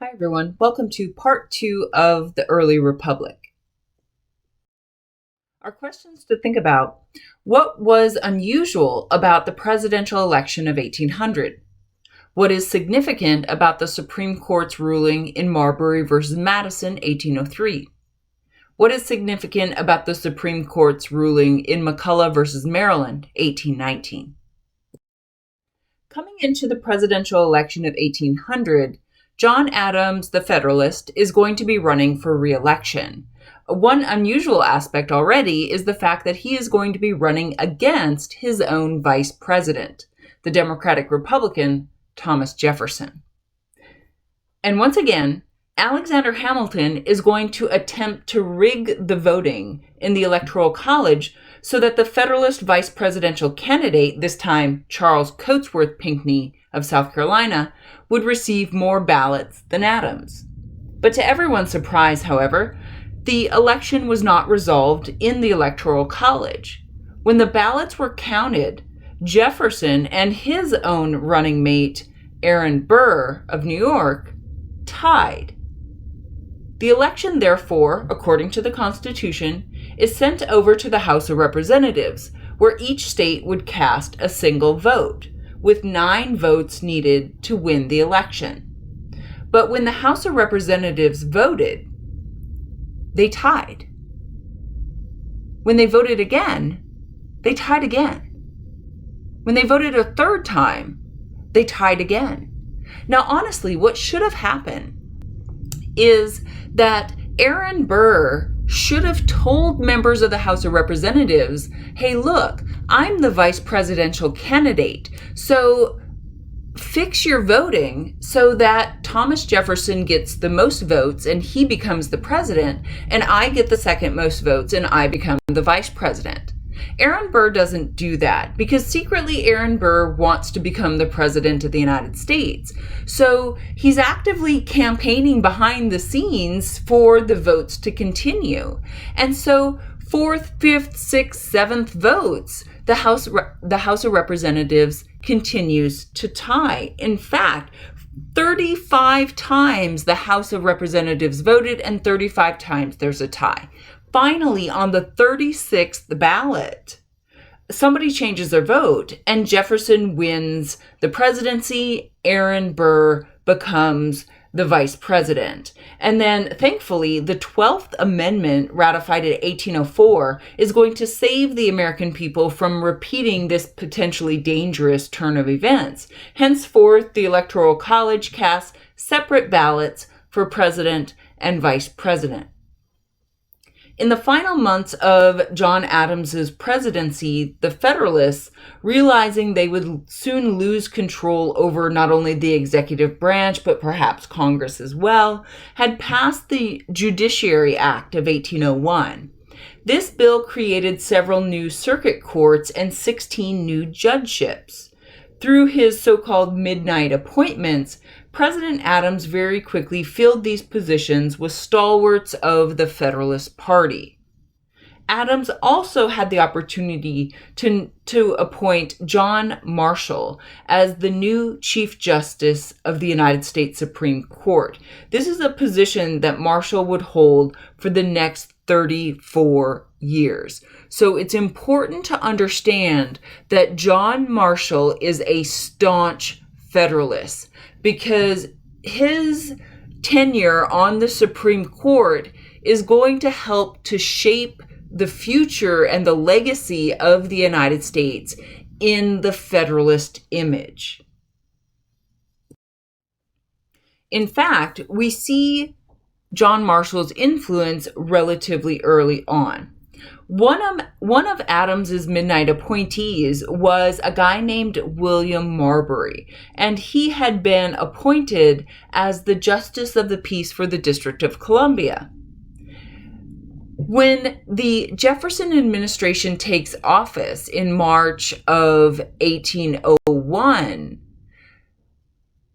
Hi, everyone. Welcome to part 2 of the Early Republic. Our questions to think about: what was unusual about the presidential election of 1800? What is significant about the Supreme Court's ruling in Marbury versus Madison, 1803? What is significant about the Supreme Court's ruling in McCulloch versus Maryland, 1819? Coming into the presidential election of 1800, John Adams, the Federalist, is going to be running for re-election. One unusual aspect already is the fact that he is going to be running against his own vice president, the Democratic Republican Thomas Jefferson. And once again, Alexander Hamilton is going to attempt to rig the voting in the Electoral College so that the Federalist vice presidential candidate, this time Charles Cotesworth Pinckney of South Carolina, would receive more ballots than Adams. But to everyone's surprise, however, the election was not resolved in the Electoral College. When the ballots were counted, Jefferson and his own running mate, Aaron Burr of New York, tied. The election, therefore, according to the Constitution, is sent over to the House of Representatives, where each state would cast a single vote, with 9 votes needed to win the election. But when the House of Representatives voted, they tied. When they voted again, they tied again. When they voted a third time, they tied again. Now, honestly, what should have happened is that Aaron Burr should have told members of the House of Representatives, hey, look, I'm the vice presidential candidate, so fix your voting so that Thomas Jefferson gets the most votes and he becomes the president, and I get the second most votes and I become the vice president. Aaron Burr doesn't do that because secretly Aaron Burr wants to become the president of the United States. So he's actively campaigning behind the scenes for the votes to continue. And so 4th, 5th, 6th, 7th votes, the House of Representatives continues to tie. In fact, 35 times the House of Representatives voted and 35 times there's a tie. Finally, on the 36th ballot, somebody changes their vote and Jefferson wins the presidency. Aaron Burr becomes the vice president. And then, thankfully, the 12th Amendment, ratified in 1804, is going to save the American people from repeating this potentially dangerous turn of events. Henceforth, the Electoral College casts separate ballots for president and vice president. In the final months of John Adams's presidency, the Federalists, realizing they would soon lose control over not only the executive branch, but perhaps Congress as well, had passed the Judiciary Act of 1801. This bill created several new circuit courts and 16 new judgeships. Through his so-called midnight appointments, President Adams very quickly filled these positions with stalwarts of the Federalist Party. Adams also had the opportunity to appoint John Marshall as the new Chief Justice of the United States Supreme Court. This is a position that Marshall would hold for the next 34 years. So it's important to understand that John Marshall is a staunch Federalist because his tenure on the Supreme Court is going to help to shape the future and the legacy of the United States in the Federalist image. In fact, we see John Marshall's influence relatively early on. One of Adams's midnight appointees was a guy named William Marbury, and he had been appointed as the Justice of the Peace for the District of Columbia. When the Jefferson administration takes office in March of 1801,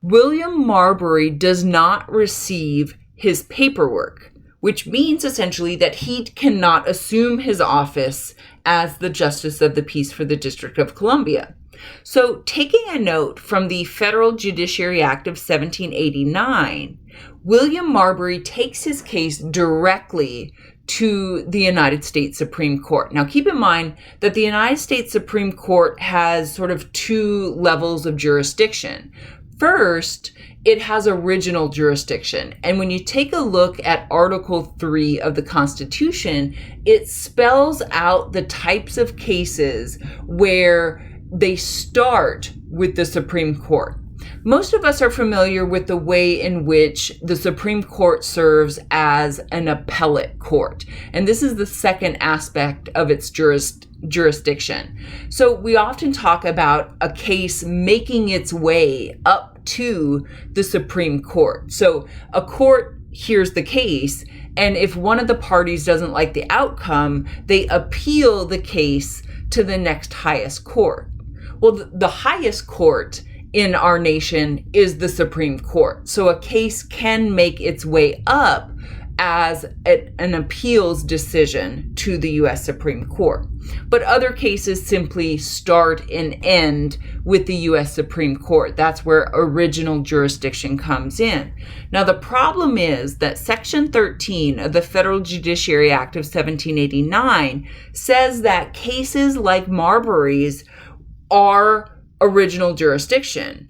William Marbury does not receive his paperwork, which means essentially that he cannot assume his office as the Justice of the Peace for the District of Columbia. So, taking a note from the Federal Judiciary Act of 1789, William Marbury takes his case directly to the United States Supreme Court. Now, keep in mind that the United States Supreme Court has sort of two levels of jurisdiction. First, it has original jurisdiction. And when you take a look at Article 3 of the Constitution, it spells out the types of cases where they start with the Supreme Court. Most of us are familiar with the way in which the Supreme Court serves as an appellate court. And this is the second aspect of its jurisdiction. So we often talk about a case making its way up to the Supreme Court. So a court hears the case, and if one of the parties doesn't like the outcome, they appeal the case to the next highest court. Well, the highest court in our nation is the Supreme Court. So a case can make its way up as an appeals decision to the U.S. Supreme Court. But other cases simply start and end with the U.S. Supreme Court. That's where original jurisdiction comes in. Now, the problem is that Section 13 of the Federal Judiciary Act of 1789 says that cases like Marbury's are original jurisdiction.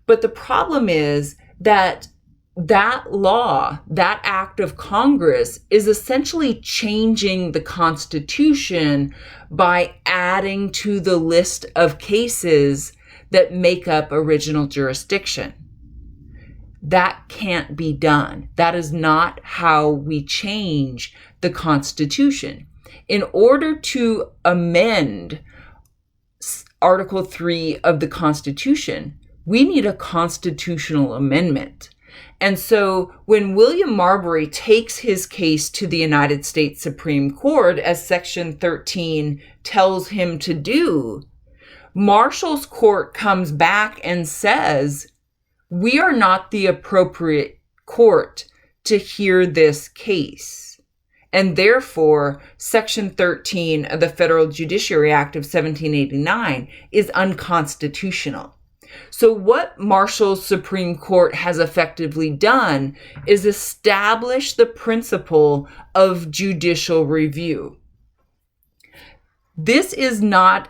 But the problem is that law, that act of Congress, is essentially changing the Constitution by adding to the list of cases that make up original jurisdiction. That can't be done. That is not how we change the Constitution. In order to amend Article 3 of the Constitution, we need a constitutional amendment. And so when William Marbury takes his case to the United States Supreme Court, as Section 13 tells him to do, Marshall's court comes back and says, we are not the appropriate court to hear this case. And therefore, Section 13 of the Federal Judiciary Act of 1789 is unconstitutional. So what Marshall's Supreme Court has effectively done is establish the principle of judicial review. This is not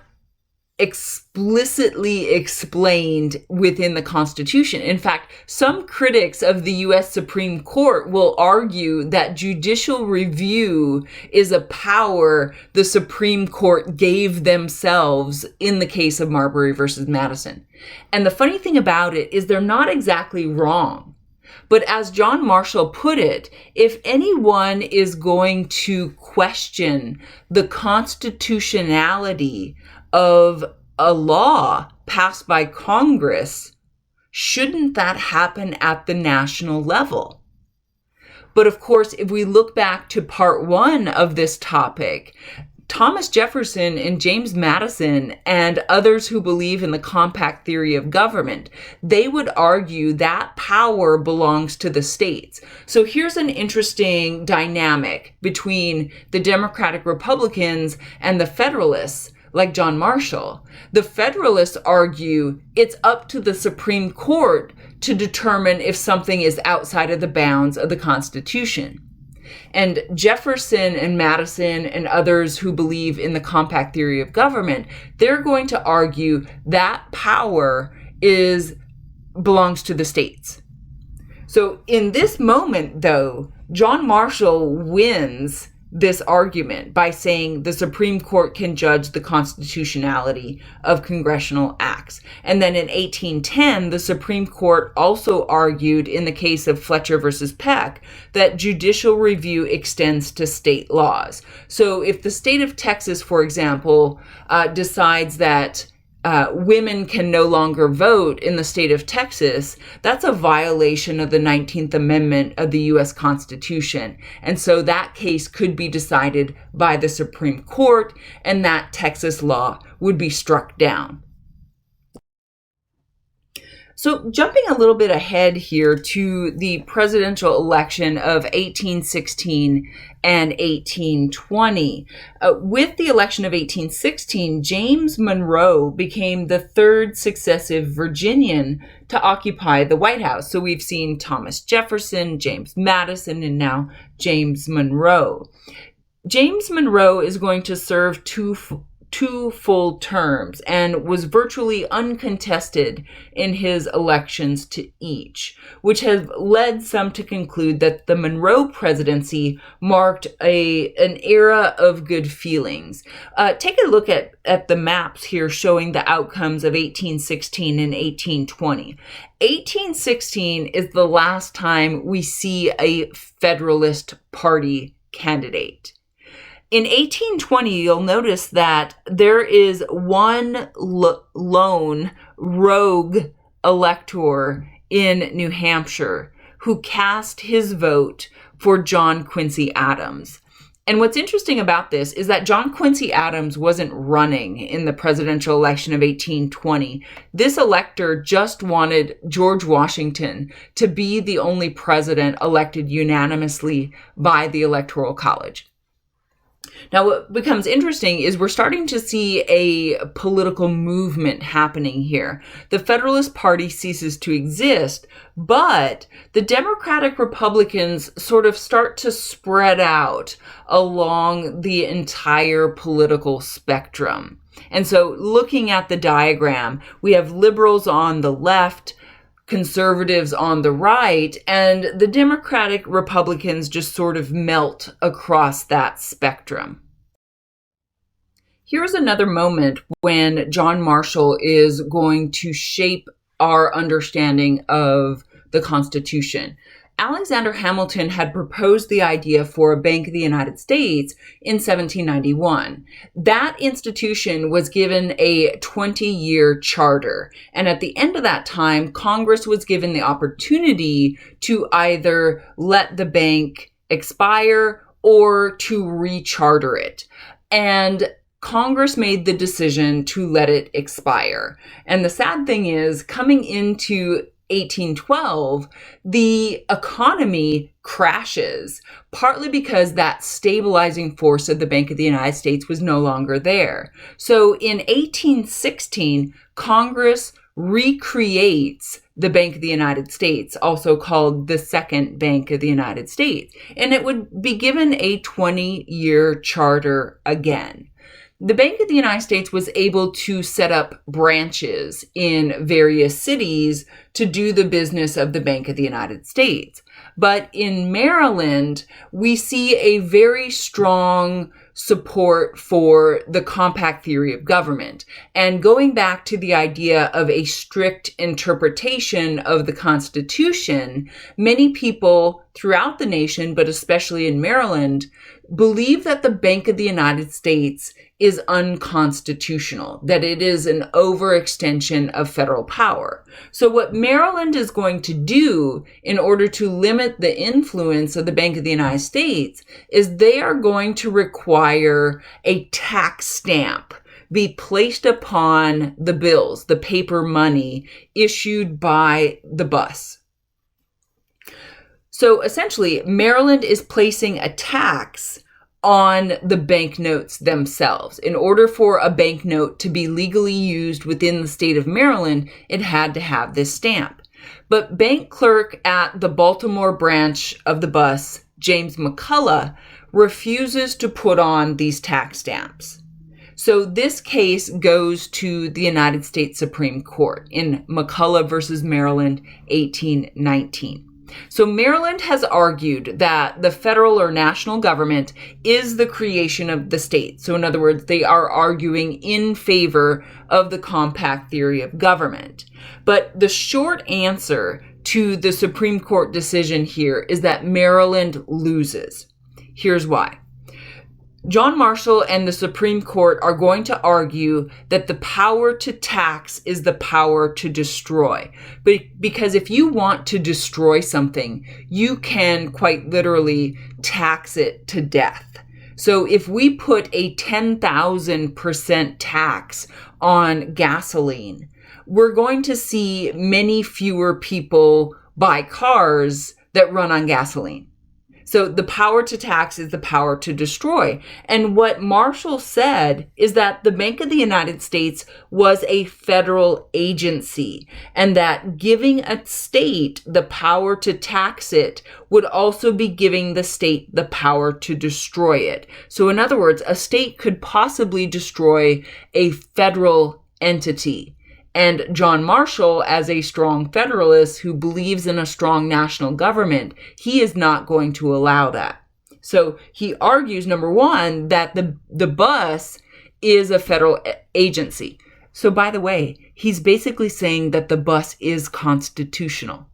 explicitly explained within the Constitution. In fact, some critics of the U.S. Supreme Court will argue that judicial review is a power the Supreme Court gave themselves in the case of Marbury versus Madison. And the funny thing about it is they're not exactly wrong. But as John Marshall put it, if anyone is going to question the constitutionality of a law passed by Congress, shouldn't that happen at the national level? But of course, if we look back to part one of this topic, Thomas Jefferson and James Madison and others who believe in the compact theory of government, they would argue that power belongs to the states. So here's an interesting dynamic between the Democratic Republicans and the Federalists, like John Marshall. The Federalists argue it's up to the Supreme Court to determine if something is outside of the bounds of the Constitution. And Jefferson and Madison and others who believe in the compact theory of government, they're going to argue that power belongs to the states. So in this moment, though, John Marshall wins this argument by saying the Supreme Court can judge the constitutionality of congressional acts. And then in 1810, the Supreme Court also argued in the case of Fletcher versus Peck that judicial review extends to state laws. So if the state of Texas, for example, decides that women can no longer vote in the state of Texas, that's a violation of the 19th Amendment of the U.S. Constitution. And so that case could be decided by the Supreme Court, and that Texas law would be struck down. So jumping a little bit ahead here to the presidential election of 1816 and 1820. With the election of 1816, James Monroe became the third successive Virginian to occupy the White House. So we've seen Thomas Jefferson, James Madison, and now James Monroe. James Monroe is going to serve two full terms and was virtually uncontested in his elections to each, which has led some to conclude that the Monroe Presidency marked an era of good feelings. Take a look at the maps here showing the outcomes of 1816 and 1820. 1816 is the last time we see a Federalist Party candidate. In 1820, you'll notice that there is one lone rogue elector in New Hampshire who cast his vote for John Quincy Adams. And what's interesting about this is that John Quincy Adams wasn't running in the presidential election of 1820. This elector just wanted George Washington to be the only president elected unanimously by the Electoral College. Now, what becomes interesting is we're starting to see a political movement happening here. The Federalist Party ceases to exist, but the Democratic Republicans sort of start to spread out along the entire political spectrum. And so looking at the diagram, we have liberals on the left, conservatives on the right, and the Democratic Republicans just sort of melt across that spectrum. Here's another moment when John Marshall is going to shape our understanding of the Constitution. Alexander Hamilton had proposed the idea for a Bank of the United States in 1791. That institution was given a 20-year charter, and at the end of that time, Congress was given the opportunity to either let the bank expire or to recharter it. And Congress made the decision to let it expire. And the sad thing is, coming into 1812, the economy crashes, partly because that stabilizing force of the Bank of the United States was no longer there. So in 1816, Congress recreates the Bank of the United States, also called the Second Bank of the United States, and it would be given a 20-year charter again. The Bank of the United States was able to set up branches in various cities to do the business of the Bank of the United States. But in Maryland, we see a very strong support for the compact theory of government. And going back to the idea of a strict interpretation of the Constitution, many people throughout the nation, but especially in Maryland, believe that the Bank of the United States is unconstitutional, that it is an overextension of federal power. So what Maryland is going to do in order to limit the influence of the Bank of the United States is they are going to require a tax stamp be placed upon the bills, the paper money issued by the bus. So essentially, Maryland is placing a tax on the banknotes themselves. In order for a banknote to be legally used within the state of Maryland, it had to have this stamp. But bank clerk at the Baltimore branch of the bus, James McCulloch, refuses to put on these tax stamps. So this case goes to the United States Supreme Court in McCulloch versus Maryland, 1819. So Maryland has argued that the federal or national government is the creation of the state. So in other words, they are arguing in favor of the compact theory of government. But the short answer to the Supreme Court decision here is that Maryland loses. Here's why. John Marshall and the Supreme Court are going to argue that the power to tax is the power to destroy. Because if you want to destroy something, you can quite literally tax it to death. So if we put a 10,000% tax on gasoline, we're going to see many fewer people buy cars that run on gasoline. So the power to tax is the power to destroy. And what Marshall said is that the Bank of the United States was a federal agency, and that giving a state the power to tax it would also be giving the state the power to destroy it. So in other words, a state could possibly destroy a federal entity. And John Marshall, as a strong federalist who believes in a strong national government, he is not going to allow that. So he argues, number one, that the bus is a federal agency. So by the way, he's basically saying that the bus is constitutional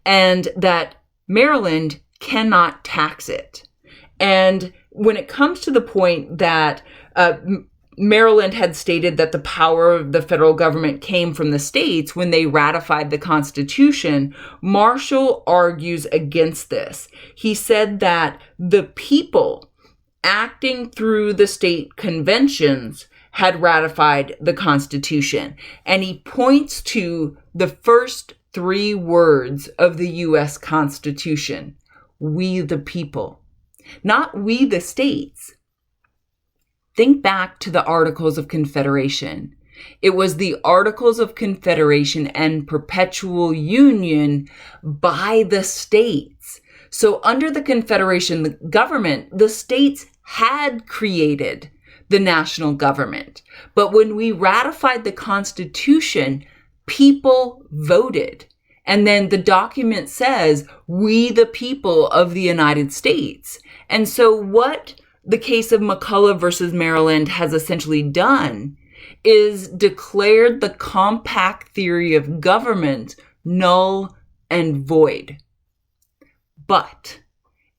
and that Maryland cannot tax it. And when it comes to the point that Maryland had stated that the power of the federal government came from the states when they ratified the Constitution, Marshall argues against this. He said that the people acting through the state conventions had ratified the Constitution. And he points to the first three words of the U.S. Constitution: we the people, not we the states. Think back to the Articles of Confederation. It was the Articles of Confederation and Perpetual Union by the states. So under the Confederation government, the states had created the national government. But when we ratified the Constitution, people voted. And then the document says, we the people of the United States. And so what the case of McCulloch versus Maryland has essentially done is declared the compact theory of government null and void. But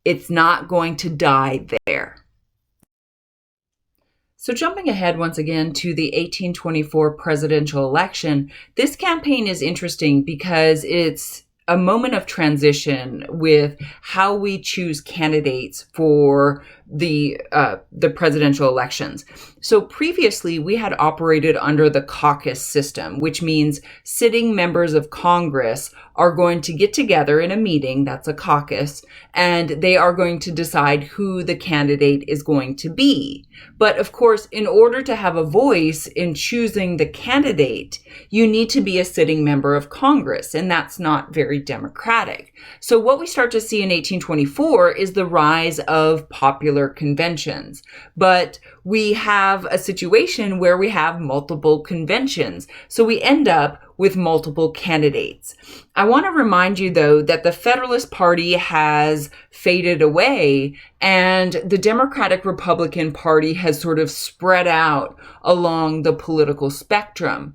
it's not going to die there. So jumping ahead once again to the 1824 presidential election, this campaign is interesting because it's a moment of transition with how we choose candidates for the presidential elections. So previously, we had operated under the caucus system, which means sitting members of Congress are going to get together in a meeting, that's a caucus, and they are going to decide who the candidate is going to be. But of course, in order to have a voice in choosing the candidate, you need to be a sitting member of Congress, and that's not very democratic. So what we start to see in 1824 is the rise of popular conventions. But we have a situation where we have multiple conventions. So we end up with multiple candidates. I want to remind you, though, that the Federalist Party has faded away and the Democratic-Republican Party has sort of spread out along the political spectrum.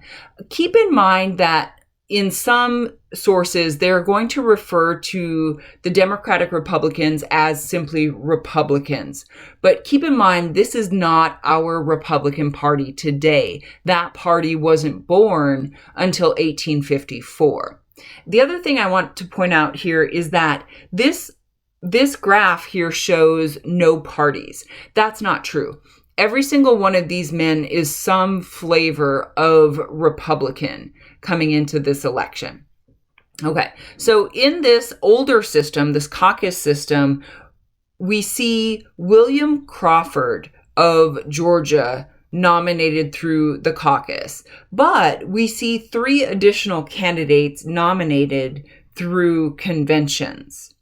Keep in mind that in some sources, they're going to refer to the Democratic Republicans as simply Republicans. But keep in mind, this is not our Republican Party today. That party wasn't born until 1854. The other thing I want to point out here is that this graph here shows no parties. That's not true. Every single one of these men is some flavor of Republican coming into this election. Okay, so in this older system, this caucus system, we see William Crawford of Georgia nominated through the caucus, but we see 3 additional candidates nominated through conventions.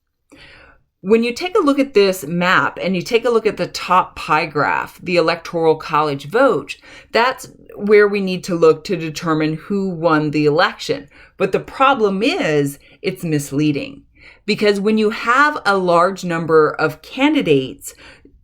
When you take a look at this map and you take a look at the top pie graph, the Electoral College vote, that's where we need to look to determine who won the election. But the problem is it's misleading because when you have a large number of candidates,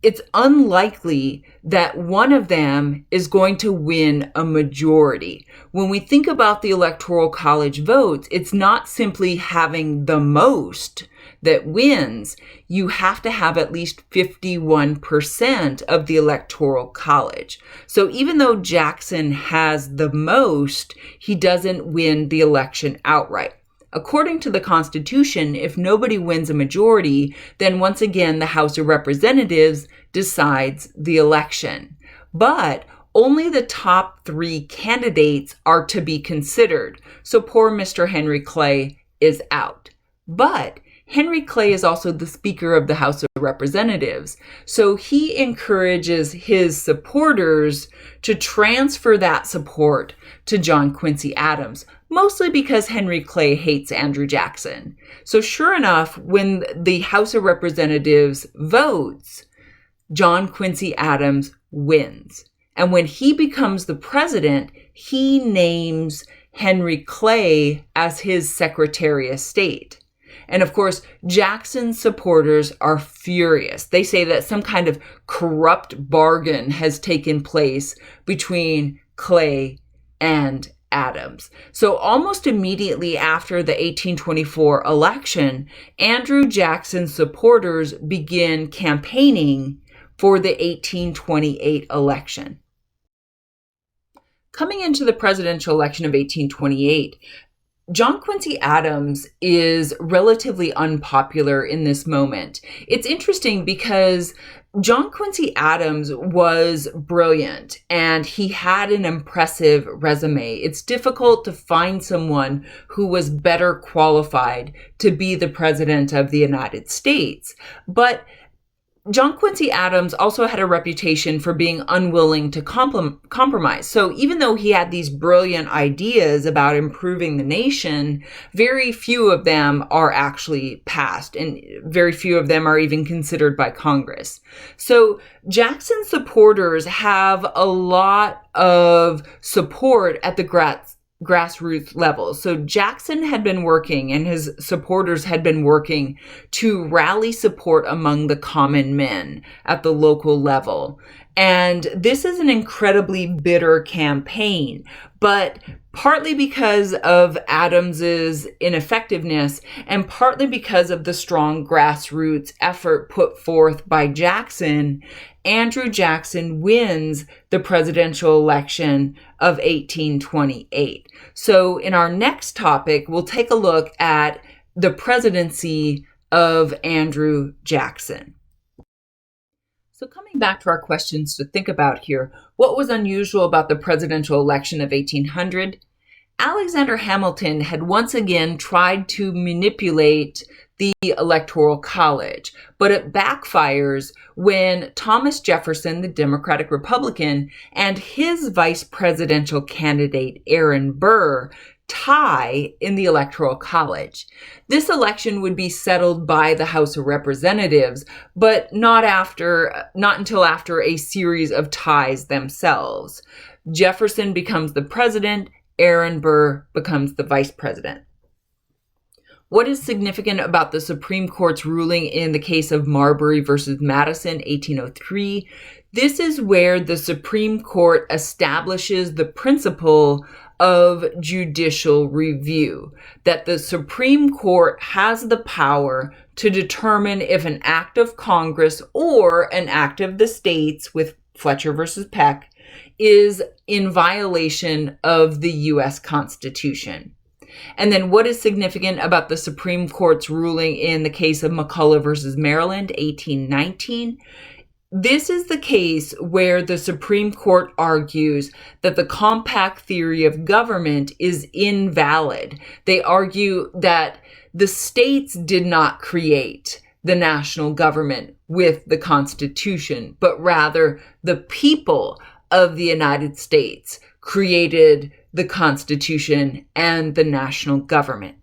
it's unlikely that one of them is going to win a majority. When we think about the Electoral College votes, it's not simply having the most that wins. You have to have at least 51% of the Electoral College. So even though Jackson has the most, he doesn't win the election outright. According to the Constitution, if nobody wins a majority, then once again, the House of Representatives decides the election. But only the top 3 candidates are to be considered. So poor Mr. Henry Clay is out. But Henry Clay is also the Speaker of the House of Representatives, so he encourages his supporters to transfer that support to John Quincy Adams, mostly because Henry Clay hates Andrew Jackson. So sure enough, when the House of Representatives votes, John Quincy Adams wins. And when he becomes the president, he names Henry Clay as his Secretary of State. And of course, Jackson's supporters are furious. They say that some kind of corrupt bargain has taken place between Clay and Adams. So almost immediately after the 1824 election, Andrew Jackson's supporters begin campaigning for the 1828 election. Coming into the presidential election of 1828, John Quincy Adams is relatively unpopular in this moment. It's interesting because John Quincy Adams was brilliant and he had an impressive resume. It's difficult to find someone who was better qualified to be the president of the United States. But John Quincy Adams also had a reputation for being unwilling to compromise. So even though he had these brilliant ideas about improving the nation, very few of them are actually passed, and very few of them are even considered by Congress. So Jackson's supporters have a lot of support at the grassroots level. So Jackson had been working and his supporters had been working to rally support among the common men at the local level. And this is an incredibly bitter campaign, but partly because of Adams's ineffectiveness and partly because of the strong grassroots effort put forth by Jackson, Andrew Jackson wins the presidential election of 1828. So in our next topic, we'll take a look at the presidency of Andrew Jackson. So coming back to our questions to think about here, what was unusual about the presidential election of 1800? Alexander Hamilton had once again tried to manipulate the Electoral College, but it backfires when Thomas Jefferson, the Democratic Republican, and his vice presidential candidate, Aaron Burr, tie in the Electoral College. This election would be settled by the House of Representatives, but not until after a series of ties themselves. Jefferson becomes the president, Aaron Burr becomes the vice president. What is significant about the Supreme Court's ruling in the case of Marbury versus Madison, 1803? This is where the Supreme Court establishes the principle of judicial review, that the Supreme Court has the power to determine if an act of Congress or an act of the states, with Fletcher versus Peck, is in violation of the U.S. Constitution. And then what is significant about the Supreme Court's ruling in the case of McCulloch versus Maryland, 1819? This is the case where the Supreme Court argues that the compact theory of government is invalid. They argue that the states did not create the national government with the Constitution, but rather the people of the United States created the Constitution and the national government.